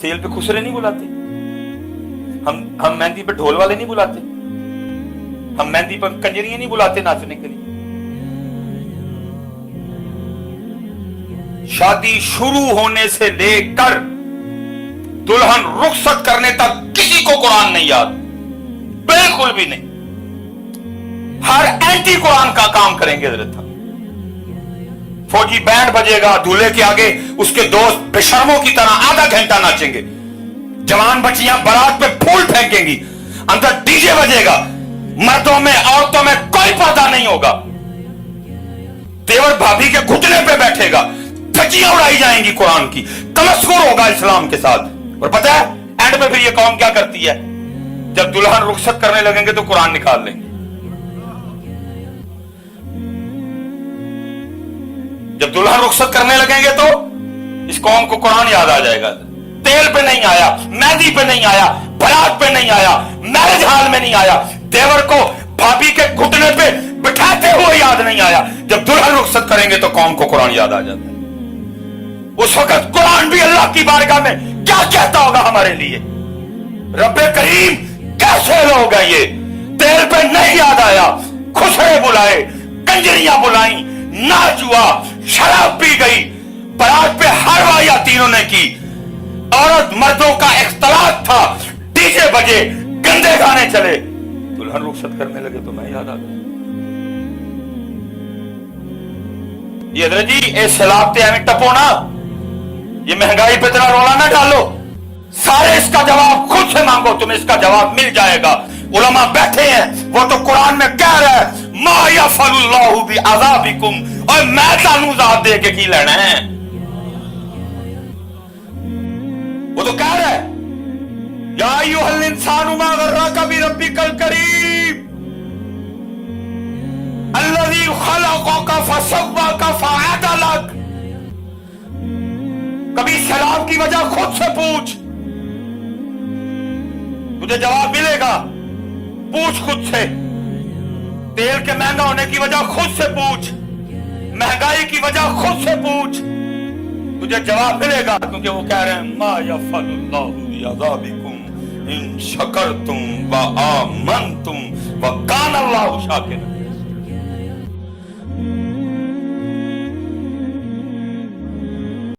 तेल पे खुसरे नहीं बुलाते, हम मेहंदी पे ढोल वाले नहीं बुलाते, हम मेहंदी पर कंजरियां नहीं बुलाते नाचने के लिए। शादी शुरू होने से लेकर दुल्हन रुखसत करने तक किसी को कुरान नहीं याद, बिल्कुल भी नहीं। हर एंटी कुरान का काम करेंगे हजरत। फौजी बैंड बजेगा, दूल्हे के आगे उसके दोस्त बेशर्मों की तरह आधा घंटा नाचेंगे, जवान बच्चियां बारात पे फूल फेंकेंगी, अंदर डीजे बजेगा, मर्दों में औरतों में कोई पर्दा नहीं होगा, देवर भाभी के घुटने पे बैठेगा, धज्जियां उड़ाई जाएंगी कुरान की, तमस्कुर होगा इस्लाम के साथ। और पता है एंड में फिर ये कौम क्या करती है, जब दुल्हन रुखसत करने लगेंगे तो कुरान निकाल लेंगे। जब दुल्हन रुखसत करने लगेंगे तो इस कौम को कुरान याद आ जाएगा। तेल पे नहीं आया, मेहंदी पे नहीं आया, बारात पे नहीं आया, मैरिज हॉल में नहीं आया, देवर को भाभी के घुटने पे बिठाते हुए याद नहीं आया। जब दुल्हन रुखसत करेंगे तो कौम को कुरान याद आ जाता है। उस वक्त कुरान भी अल्लाह की बारगाह में क्या कहता होगा हमारे लिए, रब्बे करीम कैसे लोग हैं ये, तेल पे नहीं याद आया, खुसरे बुलाए, कंजरियां बुलाई, नाच हुआ, शराब पी गई, बारात पे हलवा या तीनों ने की, औरत मर्दों का इख्तलात था, डीजे बजे, गंदे गाने चले, दुल्हन रुखसत करने लगे तो मैं याद आ गया। ये हजरत जी ए सलाबते हमें टपो ना, ये महंगाई पे इतना रोला ना डालो, सारे इसका जवाब खुद से मांगो, तुम्हें इसका जवाब मिल जाएगा। उलमा बैठे हैं, वो तो कुरान में कह रहा है मा यफअलुल्लाहु बिअज़ाबिकुम, और मैं तानू ज़ाब दे के की लेना है। वो तो कह रहा है या अय्युहल इंसानु मा गर्रका बिरब्बिकल करीम अल्लज़ी खलक़का फसव्वाका फअदलक। कभी सलाम की वजह खुद से पूछ, तुझे जवाब मिलेगा। पूछ खुद से, तेल के महंगा होने की वजह खुद से पूछ, महंगाई की वजह खुद से पूछ, तुझे जवाब मिलेगा। क्योंकि वो कह रहे हैं मा यफअलुल्लाहु बिअज़ाबिकुम इन शकरतुम व आमनतुम व कान अल्लाहु शाकिरा।